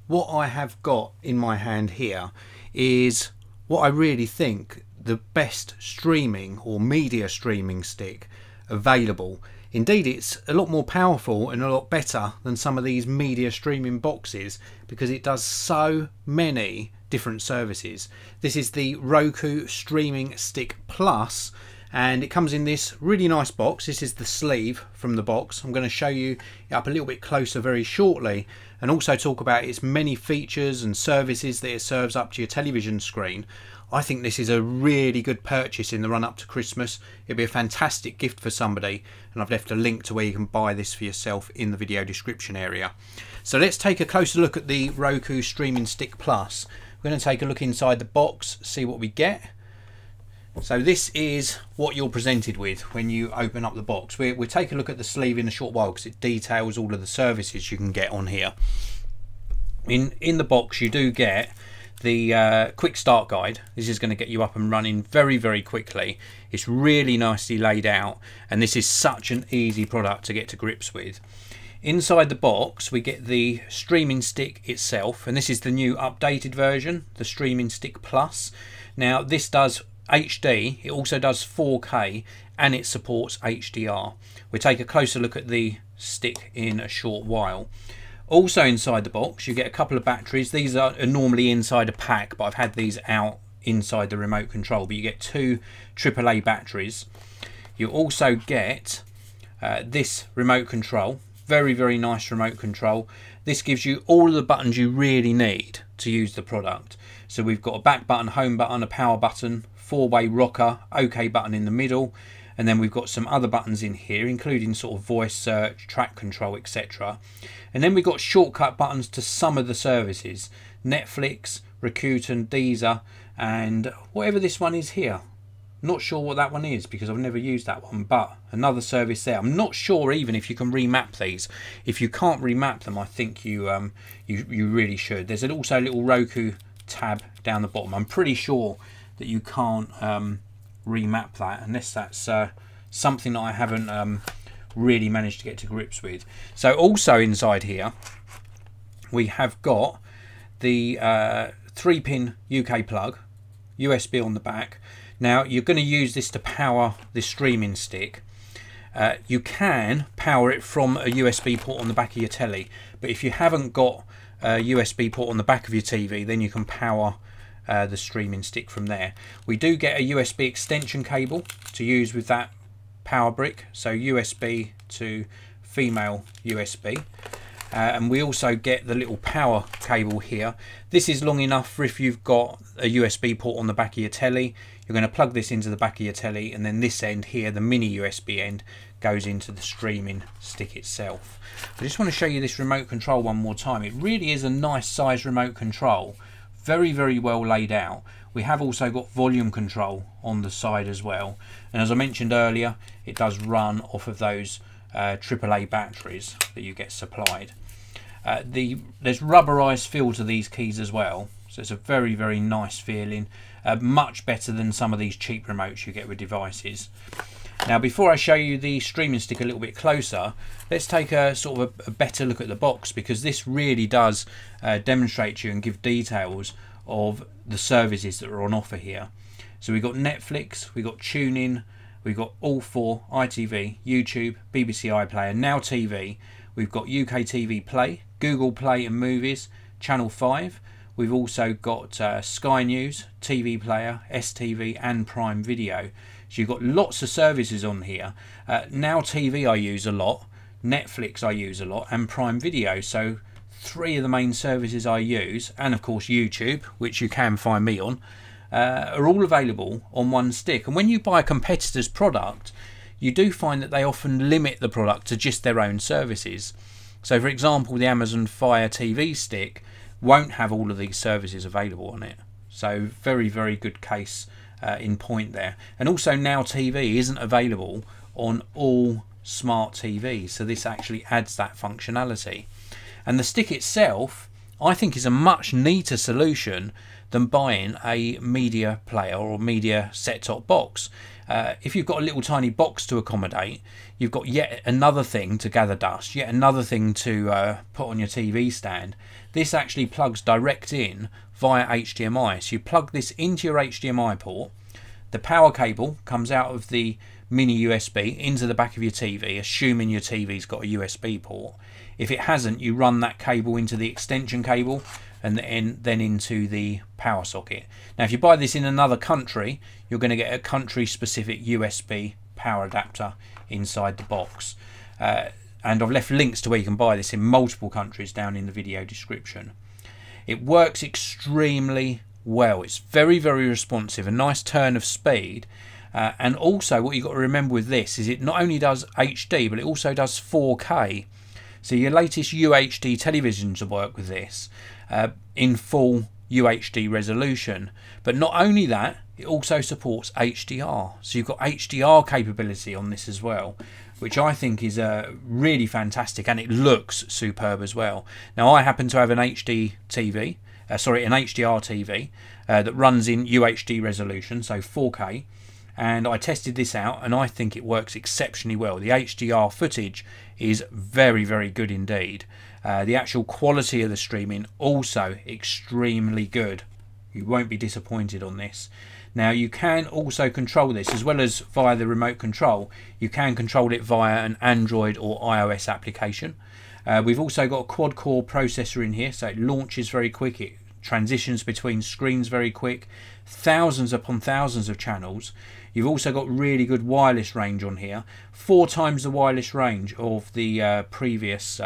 what I have got in my hand here is what I really think the best streaming or media streaming stick available. Indeed, it's a lot more powerful and a lot better than some of these media streaming boxes because it does so many different services. This is the Roku Streaming Stick Plus, and it comes in this really nice box. This is the sleeve from the box. I'm going to show you it up a little bit closer very shortly, and also talk about its many features and services that it serves up to your television screen. I think this is a really good purchase in the run up to Christmas. It'd be a fantastic gift for somebody, and I've left a link to where you can buy this for yourself in the video description area. So let's take a closer look at the Roku Streaming Stick Plus. We're going to take a look inside the box, see what we get. So this is what you're presented with when you open up the box. We'll take a look at the sleeve in a short while because it details all of the services you can get on here. In the box you do get the quick start guide. This is going to get you up and running very quickly. It's really nicely laid out, and this is such an easy product to get to grips with. Inside the box we get the streaming stick itself, and this is the new updated version, the Streaming Stick Plus. Now this does HD, it also does 4K, and it supports HDR. We'll take a closer look at the stick in a short while. Also inside the box you get a couple of batteries. These are normally inside a pack, but I've had these out inside the remote control. But you get two AAA batteries. You also get this remote control. Very nice remote control. This gives you all of the buttons you really need to use the product. So we've got a back button, home button, a power button, 4-way rocker, OK button in the middle, and then we've got some other buttons in here, including sort of voice search, track control, etc. And then we've got shortcut buttons to some of the services: Netflix, Rakuten, Deezer, and whatever this one is here. Not sure what that one is because I've never used that one, but another service there. I'm not sure even if you can remap these. If you can't remap them, I think you really should. There's also a little Roku tab down the bottom. I'm pretty sure that you can't remap that unless that's something that I haven't really managed to get to grips with. So also inside here we have got the 3-pin UK plug, USB on the back. Now you're going to use this to power this streaming stick. You can power it from a USB port on the back of your telly, but if you haven't got a USB port on the back of your TV, then you can power the streaming stick from there. We do get a USB extension cable to use with that power brick, so USB to female USB. And we also get the little power cable here. This is long enough for if you've got a USB port on the back of your telly. You're going to plug this into the back of your telly, and then this end here, the mini USB end, goes into the streaming stick itself. I just want to show you this remote control one more time. It really is a nice size remote control. Very well laid out. We have also got volume control on the side as well, and as I mentioned earlier, it does run off of those AAA batteries that you get supplied. There's rubberized feel to these keys as well, so it's a very nice feeling, much better than some of these cheap remotes you get with devices. Now before I show you the streaming stick a little bit closer, let's take a sort of a better look at the box, because this really does demonstrate to you and give details of the services that are on offer here. So we've got Netflix, we've got TuneIn, we've got All 4, ITV, YouTube, BBC iPlayer, Now TV, we've got UK TV Play, Google Play and Movies, Channel 5. We've also got Sky News, TV Player, STV and Prime Video. So you've got lots of services on here. Now TV I use a lot, Netflix I use a lot, and Prime Video. So 3 of the main services I use, and of course YouTube, which you can find me on, are all available on one stick. And when you buy a competitor's product, you do find that they often limit the product to just their own services. So for example, the Amazon Fire TV stick won't have all of these services available on it. So very good case in point there. And also Now TV isn't available on all smart TVs, so this actually adds that functionality. And the stick itself I think is a much neater solution than buying a media player or media set-top box. If you've got a little tiny box to accommodate, you've got yet another thing to gather dust, yet another thing to put on your TV stand. This actually plugs direct in via HDMI. So you plug this into your HDMI port, the power cable comes out of the mini USB into the back of your TV, assuming your TV's got a USB port. If it hasn't, you run that cable into the extension cable and then into the power socket. Now if you buy this in another country, you're going to get a country specific USB power adapter inside the box, and I've left links to where you can buy this in multiple countries down in the video description. It works extremely well. It's very, very responsive, a nice turn of speed, and also what you've got to remember with this is it not only does HD, but it also does 4K. So your latest UHD televisions will work with this in full UHD resolution. But not only that, it also supports HDR. So you've got HDR capability on this as well, which I think is really fantastic, and it looks superb as well. Now I happen to have an HD TV, an HDR TV that runs in UHD resolution, so 4K. And I tested this out and I think it works exceptionally well. The HDR footage is very, very good indeed. The actual quality of the streaming also extremely good. You won't be disappointed on this. Now you can also control this as well as via the remote control. You can control it via an Android or iOS application. We've also got a quad core processor in here, so it launches very quick. It transitions between screens very quick. Thousands upon thousands of channels. You've also got really good wireless range on here, 4 times the wireless range of the previous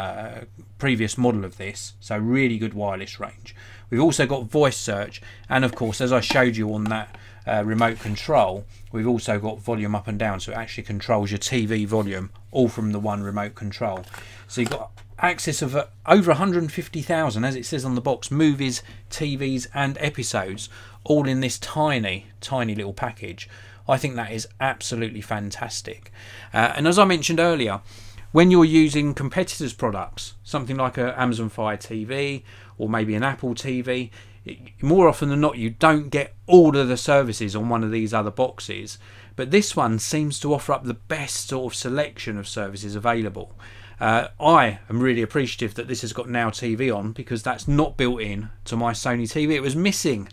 model of this, so really good wireless range. We've also got voice search, and of course, as I showed you on that remote control, we've also got volume up and down, so it actually controls your TV volume all from the one remote control. So you've got access of over 150,000, as it says on the box, movies, TVs and episodes, all in this tiny little package. I think that is absolutely fantastic. And as I mentioned earlier, when you're using competitors' products, something like an Amazon Fire TV or maybe an Apple TV, more often than not you don't get all of the services on one of these other boxes, but this one seems to offer up the best sort of selection of services available. I am really appreciative that this has got Now TV on, because that's not built in to my Sony TV. It was missing.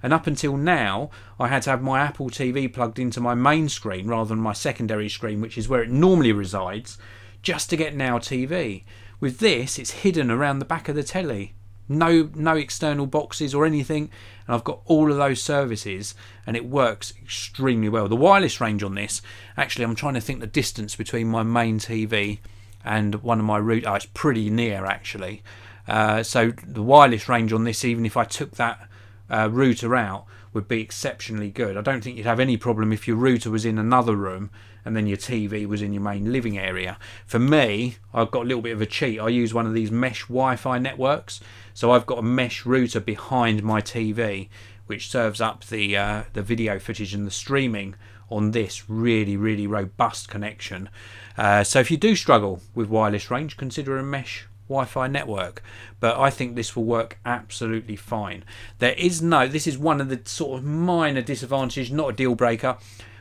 And up until now, I had to have my Apple TV plugged into my main screen rather than my secondary screen, which is where it normally resides, just to get Now TV. With this, it's hidden around the back of the telly. No external boxes or anything, and I've got all of those services, and it works extremely well. The wireless range on this, actually, I'm trying to think the distance between my main TV and one of my routers. It's pretty near, actually. So the wireless range on this, even if I took that router out, would be exceptionally good. I don't think you'd have any problem if your router was in another room and then your TV was in your main living area. For me, I've got a little bit of a cheat. I use one of these mesh Wi-Fi networks, so I've got a mesh router behind my TV which serves up the video footage and the streaming on this really robust connection. So if you do struggle with wireless range, consider a mesh Wi-Fi network, but I think this will work absolutely fine. This is one of the sort of minor disadvantages, not a deal breaker.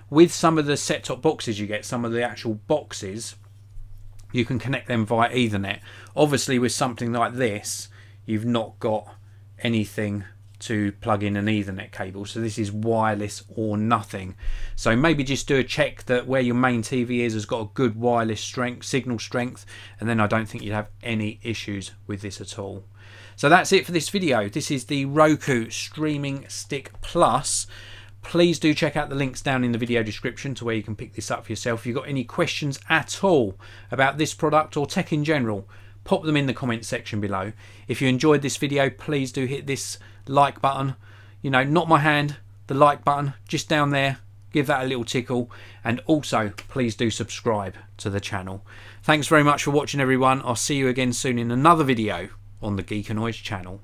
With some of the set-top boxes you get, some of the actual boxes, you can connect them via Ethernet. Obviously with something like this, you've not got anything to plug in an Ethernet cable, so this is wireless or nothing. So maybe just do a check that where your main TV is has got a good wireless signal strength, and then I don't think you'd have any issues with this at all. So that's it for this video. This is the Roku Streaming Stick Plus. Please do check out the links down in the video description to where you can pick this up for yourself. If you've got any questions at all about this product or tech in general, pop them in the comments section below. If you enjoyed this video, please do hit this like button, not my hand, the like button just down there, give that a little tickle, and also please do subscribe to the channel. Thanks very much for watching, everyone. I'll see you again soon in another video on the Geekanoids channel.